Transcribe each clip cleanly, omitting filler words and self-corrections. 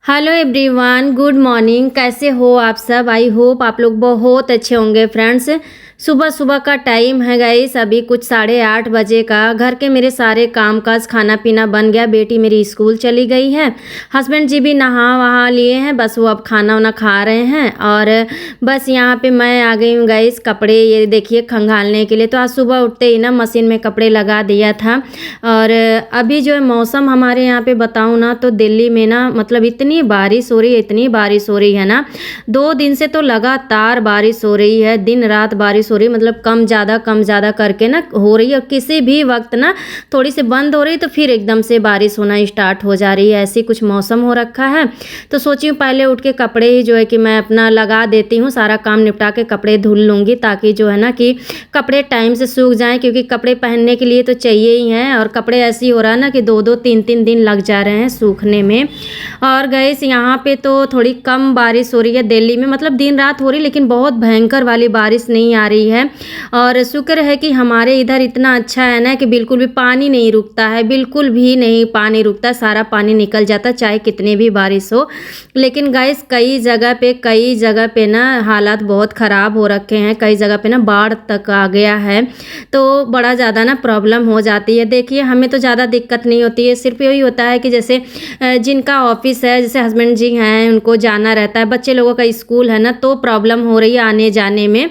Hello everyone, good morning. कैसे हो आप सब? आई होप आप लोग बहुत अच्छे होंगे। फ्रेंड्स, सुबह सुबह का टाइम है गाइस, अभी कुछ 8:30 बजे का। घर के मेरे सारे काम काज खाना पीना बन गया। बेटी मेरी स्कूल चली गई है, हस्बैंड जी भी नहा वहा लिए हैं, बस वो अब खाना वाना खा रहे हैं। और बस यहाँ पे मैं आ गई हूँ गाइस कपड़े ये देखिए खंगालने के लिए। तो आज सुबह उठते ही ना मशीन में कपड़े लगा दिया था। और अभी जो है मौसम हमारे यहाँ पे बताऊँ ना तो दिल्ली में ना मतलब इतनी बारिश हो रही है, इतनी बारिश हो रही है ना। 2 दिन से तो लगातार बारिश हो रही है, दिन रात बारिश हो रही है। मतलब कम ज़्यादा करके ना हो रही है। और किसी भी वक्त ना थोड़ी सी बंद हो रही तो फिर एकदम से बारिश होना स्टार्ट हो जा रही है। ऐसी कुछ मौसम हो रखा है। तो सोची हूँ पहले उठ के कपड़े ही जो है कि मैं अपना लगा देती हूँ, सारा काम निपटा के कपड़े धुल लूँगी, ताकि जो है ना कि कपड़े टाइम से सूख जाएँ, क्योंकि कपड़े पहनने के लिए तो चाहिए ही हैं। और कपड़े ऐसे ही हो रहा है ना कि 2-2 3-3 दिन लग जा रहे हैं सूखने में। और गैस यहाँ पे तो थोड़ी कम बारिश हो रही है दिल्ली में, मतलब दिन रात हो रही, लेकिन बहुत भयंकर वाली बारिश नहीं आ रही है। और शुक्र है कि हमारे इधर इतना अच्छा है ना कि बिल्कुल भी पानी नहीं रुकता है, बिल्कुल भी नहीं पानी रुकता, सारा पानी निकल जाता चाहे कितनी भी बारिश हो। लेकिन गैस कई जगह पे ना हालात बहुत ख़राब हो रखे हैं, कई जगह पे ना बाढ़ तक आ गया है। तो बड़ा ज़्यादा ना प्रॉब्लम हो जाती है। देखिए हमें तो ज़्यादा दिक्कत नहीं होती है, सिर्फ यही होता है कि जैसे जिनका ऑफिस है, जैसे हस्बैंड जी हैं उनको जाना रहता है, बच्चे लोगों का स्कूल है ना, तो प्रॉब्लम हो रही है आने जाने में।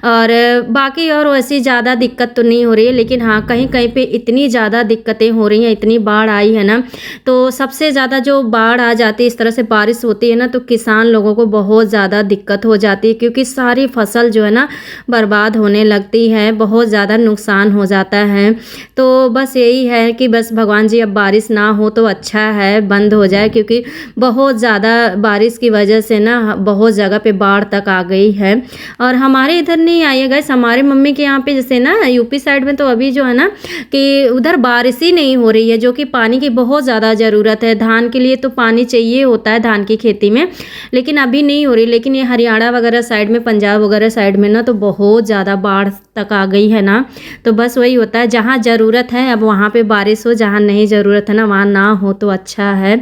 और बाकी और वैसी ज़्यादा दिक्कत तो नहीं हो रही है। लेकिन हाँ, कहीं कहीं पे इतनी ज़्यादा दिक्कतें हो रही हैं, इतनी बाढ़ आई है ना। तो सबसे ज़्यादा जो बाढ़ आ जाती है, इस तरह से बारिश होती है ना, तो किसान लोगों को बहुत ज़्यादा दिक्कत हो जाती है, क्योंकि सारी फसल जो है ना बर्बाद होने लगती है, बहुत ज़्यादा नुकसान हो जाता है। तो बस यही है कि बस भगवान जी अब बारिश ना हो तो अच्छा है, बंद हो जाए, क्योंकि बहुत ज़्यादा बारिश की वजह से ना बहुत जगह पे बाढ़ तक आ गई है। और हमारे इधर नहीं आई है गाइस, हमारे मम्मी के यहाँ पे जैसे ना यूपी साइड में तो अभी जो है ना कि उधर बारिश ही नहीं हो रही है, जो कि पानी की बहुत ज़्यादा ज़रूरत है। धान के लिए तो पानी चाहिए होता है धान की खेती में, लेकिन अभी नहीं हो रही। लेकिन ये हरियाणा वगैरह साइड में, पंजाब वगैरह साइड में ना तो बहुत ज़्यादा बाढ़ तक आ गई है ना। तो बस वही होता है, जहाँ ज़रूरत है अब वहाँ पे बारिश हो, जहाँ नहीं ज़रूरत है ना वहाँ ना हो तो अच्छा है।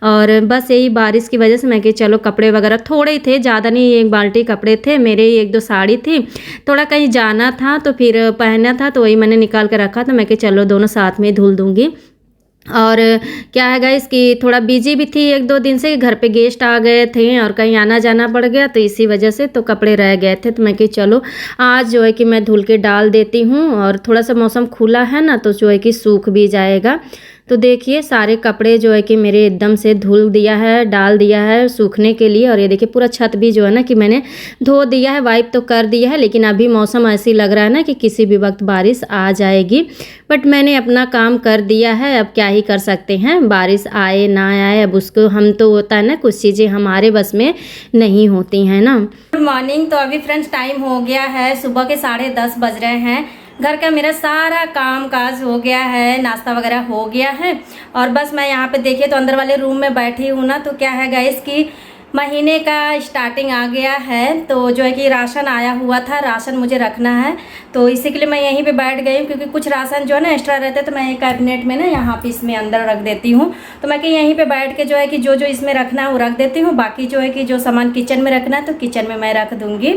और बस यही बारिश की वजह से मैं कि चलो कपड़े वगैरह थोड़े ही थे, ज़्यादा नहीं, 1 बाल्टी कपड़े थे मेरे, 1-2 साड़ी थी, थोड़ा कहीं जाना था तो फिर पहनना था, तो वही मैंने निकाल के रखा, तो मैं कि चलो दोनों साथ में धुल दूँगी। और क्या है गाइस कि थोड़ा बिजी भी थी 1-2 दिन से, घर पे गेस्ट आ गए थे और कहीं आना जाना पड़ गया, तो इसी वजह से तो कपड़े रह गए थे। तो मैं कि चलो आज जो है कि मैं धुल के डाल देती हूँ, और थोड़ा सा मौसम खुला है ना तो जो है कि सूख भी जाएगा। तो देखिए सारे कपड़े जो है कि मेरे एकदम से धुल दिया है, डाल दिया है सूखने के लिए। और ये देखिए पूरा छत भी जो है ना कि मैंने धो दिया है, वाइप तो कर दिया है, लेकिन अभी मौसम ऐसी लग रहा है ना कि किसी भी वक्त बारिश आ जाएगी। बट मैंने अपना काम कर दिया है, अब क्या ही कर सकते हैं, बारिश आए ना आए अब उसको हम तो होता है ना, कुछ चीज़ें हमारे बस में नहीं होती हैं ना। Good morning. तो अभी फ्रेंड्स टाइम हो गया है, सुबह के 10:30 बज रहे हैं। घर का मेरा सारा काम काज हो गया है, नाश्ता वगैरह हो गया है। और बस मैं यहाँ पे देखिए तो अंदर वाले रूम में बैठी हूँ ना, तो क्या है गाइस कि महीने का स्टार्टिंग आ गया है, तो जो है कि राशन आया हुआ था, राशन मुझे रखना है, तो इसी के लिए मैं यहीं पे बैठ गई हूँ। क्योंकि कुछ राशन जो है ना एक्स्ट्रा रहते हैं, तो मैं एक कैबिनेट में ना यहाँ पे इसमें अंदर रख देती हूँ। तो मैं कि यहीं पे बैठ के जो है कि जो जो इसमें रखना है वो रख देती हूँ, बाकी जो है कि जो सामान किचन में रखना है तो किचन में मैं रख दूँगी।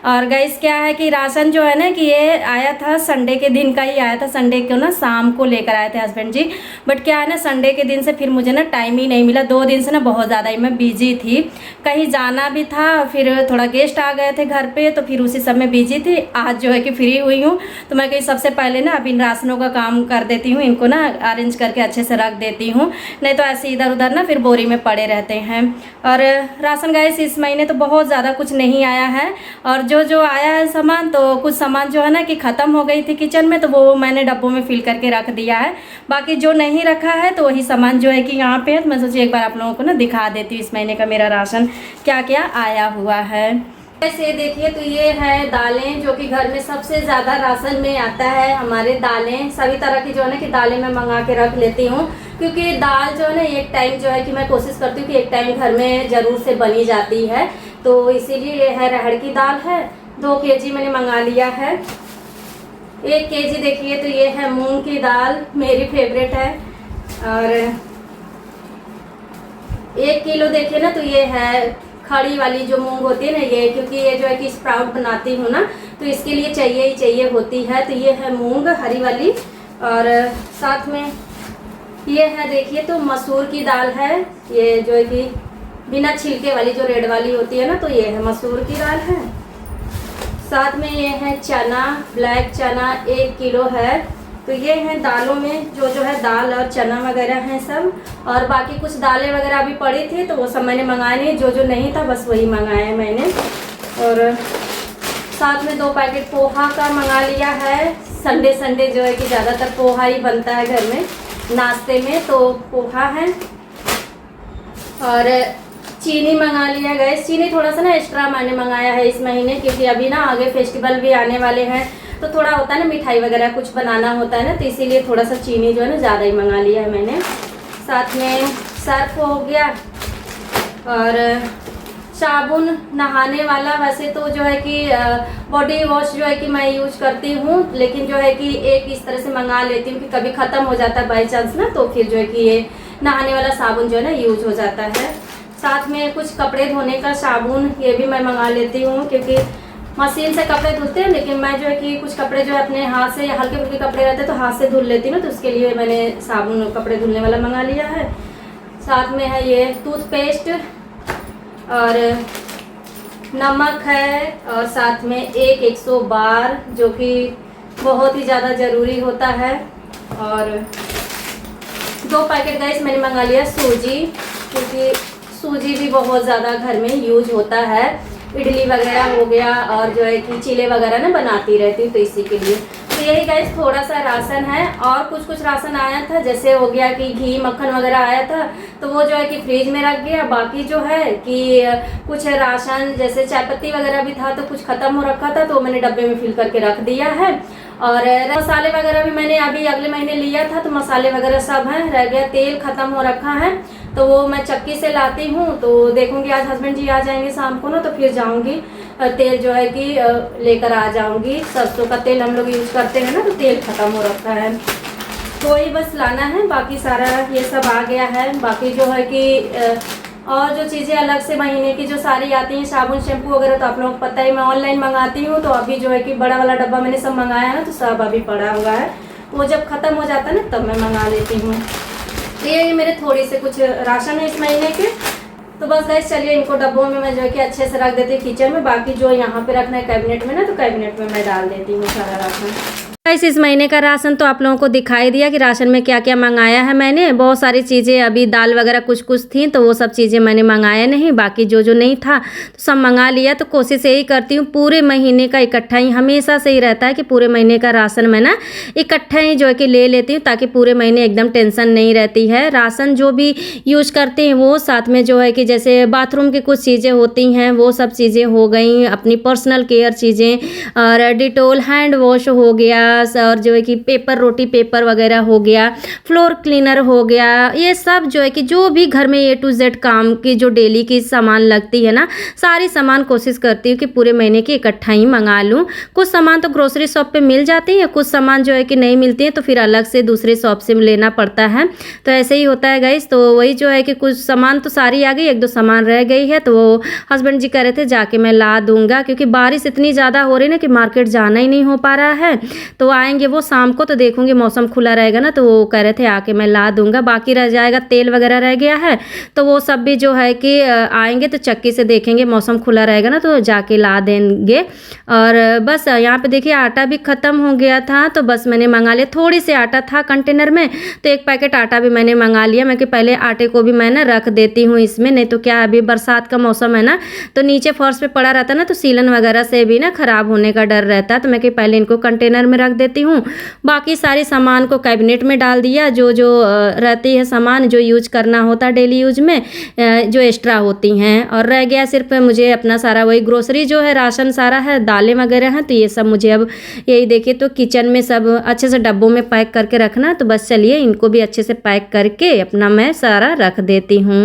और गाइस क्या है कि राशन जो है ना कि ये आया था संडे के दिन का ही आया था, संडे को ना शाम को लेकर आए थे हस्बैंड जी। बट क्या है ना संडे के दिन से फिर मुझे ना टाइम ही नहीं मिला, 2 दिन से ना बहुत ज़्यादा ही मैं बिजी थी, कहीं जाना भी था, फिर थोड़ा गेस्ट आ गए थे घर पे, तो फिर उसी सब में बिजी थी। आज जो है कि फ्री हुई हूँ, तो मैं कहीं सबसे पहले ना अब इन राशनों का काम कर देती हूँ, इनको ना अरेंज करके अच्छे से रख देती हूँ, नहीं तो ऐसे इधर उधर ना फिर बोरी में पड़े रहते हैं। और राशन गाइस इस महीने तो बहुत ज़्यादा कुछ नहीं आया है, और जो जो आया है सामान, तो कुछ सामान जो है ना कि ख़त्म हो गई थी किचन में, तो वो मैंने डब्बों में फिल करके रख दिया है। बाकी जो नहीं रखा है तो वही सामान जो है कि यहाँ पे है, तो मैं सोची एक बार आप लोगों को ना दिखा देती हूँ इस महीने का मेरा राशन क्या क्या आया हुआ है। ऐसे देखिए तो ये है दालें, जो कि घर में सबसे ज़्यादा राशन में आता है हमारे। दालें सभी तरह की जो है ना कि दालें मैं मंगा के रख लेती हूँ, क्योंकि दाल जो है ना एक टाइम जो है कि मैं कोशिश करती हूँ कि एक टाइम घर में ज़रूर से बनी जाती है, तो इसीलिए ये है अरहर की दाल है, 2 kg मैंने मंगा लिया है। 1 kg देखिए तो ये है मूंग की दाल, मेरी फेवरेट है। और 1 किलो देखिए ना, तो ये है खड़ी वाली जो मूंग होती है ना ये, क्योंकि ये जो है कि स्प्राउट बनाती हूँ ना, तो इसके लिए चाहिए ही चाहिए होती है। तो ये है मूंग हरी वाली, और साथ में ये है देखिए तो मसूर की दाल है, ये जो है कि बिना छिलके वाली जो रेड वाली होती है ना, तो ये है मसूर की दाल है। साथ में ये है चना, ब्लैक चना 1 किलो है। तो ये हैं दालों में जो जो है दाल और चना वगैरह हैं सब, और बाकी कुछ दालें वगैरह अभी पड़ी थी तो वो सब मैंने मंगाए नहीं, जो जो नहीं था बस वही मंगाया है मैंने। और साथ में 2 पैकेट पोहा का मंगा लिया है। संडे संडे जो है कि ज़्यादातर पोहा ही बनता है घर में नाश्ते में, तो पोहा है। और चीनी मंगा लिया गैस, चीनी थोड़ा सा ना एक्स्ट्रा मैंने मंगाया है इस महीने, क्योंकि अभी ना आगे फेस्टिवल भी आने वाले हैं, तो थोड़ा होता है ना मिठाई वगैरह कुछ बनाना होता है ना, तो इसीलिए थोड़ा सा चीनी जो है ना ज़्यादा ही मंगा लिया है मैंने। साथ में सर्फ हो गया, और साबुन नहाने वाला। वैसे तो जो है कि बॉडी वॉश जो है कि मैं यूज करती हूँ, लेकिन जो है कि एक इस तरह से मंगा लेती हूँ कि कभी ख़त्म हो जाता है बाई चांस ना, तो फिर जो है कि ये नहाने वाला साबुन जो है ना यूज हो जाता है। साथ में कुछ कपड़े धोने का साबुन, ये भी मैं मंगा लेती हूँ, क्योंकि मशीन से कपड़े धुलते हैं, लेकिन मैं जो है कि कुछ कपड़े जो है अपने हाथ से हल्के फुल्के कपड़े रहते हैं तो हाथ से धुल लेती हूँ, तो उसके लिए मैंने साबुन कपड़े धुलने वाला मंगा लिया है। साथ में है ये टूथपेस्ट, और नमक है, और साथ में एक 100 बार जो कि बहुत ही ज़्यादा ज़रूरी होता है। और 2 पैकेट गैस मैंने मंगा लिया सूजी, क्योंकि सूजी भी बहुत ज़्यादा घर में यूज होता है, इडली वगैरह हो गया और जो है कि चीले वगैरह ना बनाती रहती हूँ, तो इसी के लिए। तो यही गाइस थोड़ा सा राशन है, और कुछ कुछ राशन आया था, जैसे हो गया कि घी मक्खन वगैरह आया था तो वो जो है कि फ्रिज में रख गया। बाकी जो है कि कुछ राशन जैसे चाय पत्ती वगैरह भी था तो कुछ ख़त्म हो रखा था, तो मैंने डब्बे में फिल करके रख दिया है। और मसाले वगैरह भी मैंने अभी अगले महीने लिया था, तो मसाले वगैरह सब हैं, रह गया तेल ख़त्म हो रखा है, तो वो मैं चक्की से लाती हूँ। तो देखूंगी आज हस्बैंड जी आ जाएंगे शाम को ना, तो फिर जाऊंगी तेल जो है कि लेकर आ जाऊंगी। सरसों का तेल हम लोग यूज करते हैं ना, तो तेल ख़त्म हो रखा है, तो ही बस लाना है। बाकी सारा ये सब आ गया है। बाकी जो है कि और जो चीज़ें अलग से महीने की जो सारी आती हैं, साबुन शैम्पू वगैरह, तो आप लोगों को पता ही मैं ऑनलाइन मंगाती हूँ, तो अभी जो है कि बड़ा वाला डब्बा मैंने सब मंगाया है, तो सब अभी पड़ा हुआ है, वो जब ख़त्म हो जाता है ना तब मैं मंगा लेती हूँ। ये मेरे थोड़ी से कुछ राशन है इस महीने के, तो बस गाइस चलिए इनको डब्बों में मैं जो है कि अच्छे से रख देती हूँ किचन में। बाकी जो यहाँ पे रखना है कैबिनेट में ना, तो कैबिनेट में मैं डाल देती हूँ सारा राशन। गाइस इस महीने का राशन तो आप लोगों को दिखाई दिया कि राशन में क्या क्या मंगाया है मैंने। बहुत सारी चीज़ें, अभी दाल वगैरह कुछ कुछ थी तो वो सब चीज़ें मैंने मंगाया नहीं, बाकी जो जो नहीं था तो सब मंगा लिया। तो कोशिश यही करती हूँ पूरे महीने का इकट्ठा ही, हमेशा से ही रहता है कि पूरे महीने का राशन मैं ना इकट्ठा ही जो है कि ले लेती हूँ, ताकि पूरे महीने एकदम टेंशन नहीं रहती है। राशन जो भी यूज करते हैं वो, साथ में जो है कि जैसे बाथरूम की कुछ चीज़ें होती हैं वो सब चीज़ें हो गई, अपनी पर्सनल केयर चीज़ें, और डिटोल हैंड वॉश हो गया, और जो है कि पेपर रोटी पेपर वगैरह हो गया, फ्लोर क्लीनर हो गया, ये सब जो है कि जो भी घर में A to Z काम की जो डेली की सामान लगती है ना, सारी सामान कोशिश करती हूँ कि पूरे महीने की इकट्ठा ही मंगा लूँ। कुछ सामान तो ग्रोसरी शॉप पे मिल जाती है, कुछ सामान जो है कि नहीं मिलती है, तो फिर अलग से दूसरे शॉप से लेना पड़ता है, तो ऐसे ही होता है गाइस। तो वही जो है कि कुछ सामान तो सारी आ गई, 1-2 सामान रह गई है, तो वो हस्बैंड जी कह रहे थे जाके मैं ला दूंगा, क्योंकि बारिश इतनी ज़्यादा हो रही ना कि मार्केट जाना ही नहीं हो पा रहा है। तो आएंगे वो शाम को, तो देखूंगी मौसम खुला रहेगा ना, तो वो कह रहे थे आके मैं ला दूंगा। बाकी रह जाएगा तेल वगैरह रह गया है, तो वो सब भी जो है कि आएंगे तो चक्की से देखेंगे, मौसम खुला रहेगा ना तो जाके ला देंगे। और बस यहाँ पे देखिए आटा भी ख़त्म हो गया था, तो बस मैंने मंगा लिया, थोड़ी सी आटा था कंटेनर में, तो 1 पैकेट आटा भी मैंने मंगा लिया। मैं कि पहले आटे को भी मैं ना रख देती हूँ इसमें, नहीं तो क्या अभी बरसात का मौसम है ना, तो नीचे फर्श पे पड़ा रहता ना, तो सीलन वगैरह से भी ना ख़राब होने का डर रहता है, तो मैं कि पहले इनको कंटेनर में रख देती हूँ। बाकी सारे सामान को कैबिनेट में डाल दिया, जो जो रहती है सामान जो यूज करना होता है डेली यूज में, जो एक्स्ट्रा होती हैं। और रह गया सिर्फ मुझे अपना सारा वही ग्रोसरी जो है, राशन सारा है, दालें वगैरह हैं, तो ये सब मुझे अब यही देखिए तो किचन में सब अच्छे से डब्बों में पैक करके रखना। तो बस चलिए इनको भी अच्छे से पैक करके अपना मैं सारा रख देती हूँ।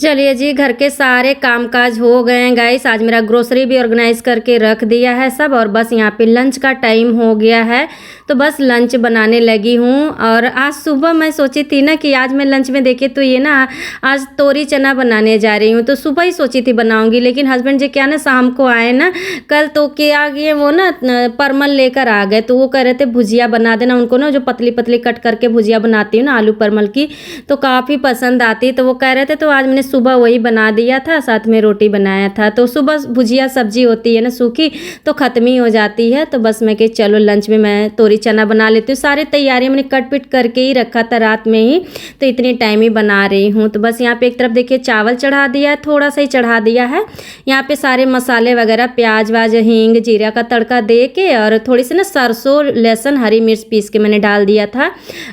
चलिए जी, घर के सारे कामकाज हो गए हैं गाइस। आज मेरा ग्रोसरी भी ऑर्गेनाइज़ करके रख दिया है सब, और बस यहाँ पे लंच का टाइम हो गया है, तो बस लंच बनाने लगी हूँ। और आज सुबह मैं सोची थी ना कि आज मैं लंच में देखिए तो ये ना आज तोरी चना बनाने जा रही हूँ, तो सुबह ही सोची थी बनाऊँगी, लेकिन हस्बैंड जी क्या ना शाम को आए ना, कल तो क्या आ गए वो ना परमल लेकर आ गए, तो वो कह रहे थे भुजिया बना देना उनको ना, जो पतली पतली कट करके भुजिया बनाती हूँ ना आलू परमल की, तो काफ़ी पसंद आती, तो वो कह रहे थे, तो आज मैंने सुबह वही बना दिया था, साथ में रोटी बनाया था। तो सुबह भुजिया सब्जी होती है ना सूखी, तो ख़त्म ही हो जाती है, तो बस मैं कि चलो लंच में मैं तोरी चना बना लेती हूँ। सारी तैयारी मैंने कट पिट करके ही रखा था रात में ही, तो इतनी टाइम ही बना रही हूँ। तो बस यहाँ पे एक तरफ देखिए चावल चढ़ा दिया है, थोड़ा सा ही चढ़ा दिया है। यहाँ पे सारे मसाले वगैरह प्याज वाज हींग जीरा का तड़का दे के, और थोड़ी सी ना सरसों लहसुन हरी मिर्च पीस के मैंने डाल दिया था,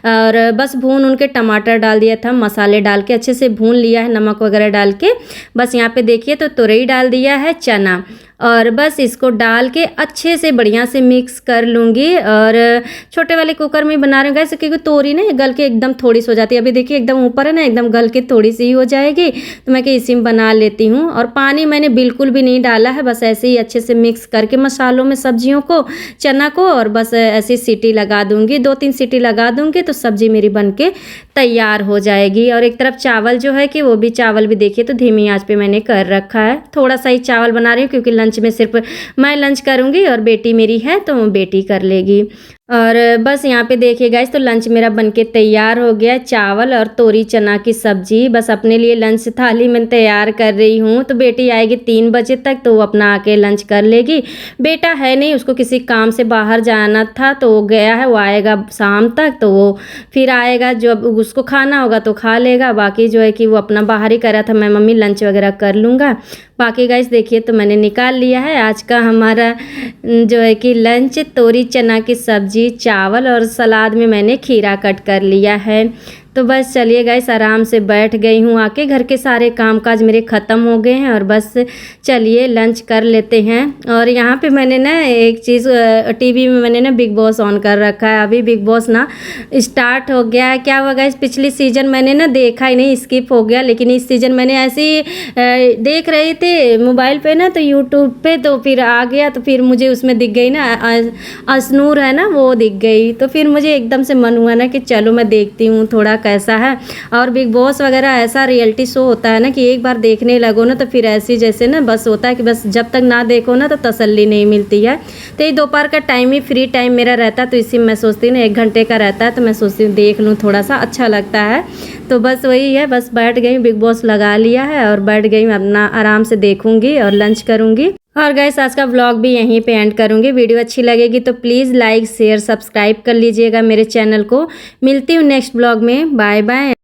और बस भून उनके टमाटर डाल दिया था, मसाले डाल के अच्छे से भून लिया है नमक वगैरह डाल के। बस यहाँ पे देखिए तो तुरई डाल दिया है, चना, और बस इसको डाल के अच्छे से बढ़िया से मिक्स कर लूँगी। और छोटे वाले कुकर में बना रही हूँ गैस, क्योंकि तोरी ना गल के एकदम थोड़ी सी हो जाती है। अभी देखिए एकदम ऊपर है ना, एकदम गल के थोड़ी सी ही हो जाएगी, तो मैं कि इसी में बना लेती हूँ। और पानी मैंने बिल्कुल भी नहीं डाला है, बस ऐसे ही अच्छे से मिक्स करके मसालों में सब्जियों को, चना को, और बस ऐसी सीटी लगा दूँगी, 2-3 सीटी लगा दूँगी, तो सब्जी मेरी बन के तैयार हो जाएगी। और एक तरफ चावल जो है कि वो भी चावल भी देखिए तो धीमी आंच पे मैंने कर रखा है। थोड़ा सा ही चावल बना रही हूँ, क्योंकि लंच में सिर्फ मैं लंच करूँगी और बेटी मेरी है तो बेटी कर लेगी। और बस यहाँ पे देखिए गाइस, तो लंच मेरा बनके तैयार हो गया, चावल और तोरी चना की सब्जी। बस अपने लिए लंच थाली मैं तैयार कर रही हूँ, तो बेटी आएगी 3 बजे तक, तो वो अपना आके लंच कर लेगी। बेटा है नहीं, उसको किसी काम से बाहर जाना था, तो वो गया है, वो आएगा शाम तक, तो वो फिर आएगा, जो उसको खाना होगा तो खा लेगा, बाकी जो है कि वो अपना बाहर ही कर रहा था, मैं मम्मी लंच वगैरह कर लूँगा। बाकी गाइस देखिए तो मैंने निकाल लिया है आज का हमारा जो है कि लंच, तोरी चना की सब्जी, चावल, और सलाद में मैंने खीरा कट कर लिया है। तो बस चलिए गाइस, आराम से बैठ गई हूँ आके, घर के सारे कामकाज मेरे ख़त्म हो गए हैं, और बस चलिए लंच कर लेते हैं। और यहाँ पे मैंने ना एक चीज़, टीवी में मैंने ना बिग बॉस ऑन कर रखा है, अभी बिग बॉस ना स्टार्ट हो गया है। क्या हुआ गाइस, पिछली सीज़न मैंने ना देखा ही नहीं, स्किप हो गया, लेकिन इस सीज़न मैंने ऐसे ही देख रही थी मोबाइल पे ना, तो यूट्यूब पे, तो फिर आ गया, तो फिर मुझे उसमें दिख गई ना असनूर है ना, वो दिख गई, तो फिर मुझे एकदम से मन हुआ ना कि चलो मैं देखती हूँ थोड़ा कैसा है। और बिग बॉस वगैरह ऐसा रियलिटी शो होता है ना कि एक बार देखने लगो ना, तो फिर ऐसी जैसे ना बस होता है कि बस जब तक ना देखो ना तो तसल्ली नहीं मिलती है। तो ये दोपहर का टाइम ही फ्री टाइम मेरा रहता है, तो इसी में मैं सोचती हूँ ना 1 घंटे का रहता है, तो मैं सोचती हूँ देख लूँ, थोड़ा सा अच्छा लगता है। तो बस वही है, बस बैठ गई, बिग बॉस लगा लिया है और बैठ गई, अपना आराम से देखूँगी और लंच करूँगी। और गाइस आज का व्लॉग भी यहीं पे एंड करूँगी। वीडियो अच्छी लगेगी तो प्लीज़ लाइक शेयर सब्सक्राइब कर लीजिएगा मेरे चैनल को। मिलती हूँ नेक्स्ट व्लॉग में, बाय बाय।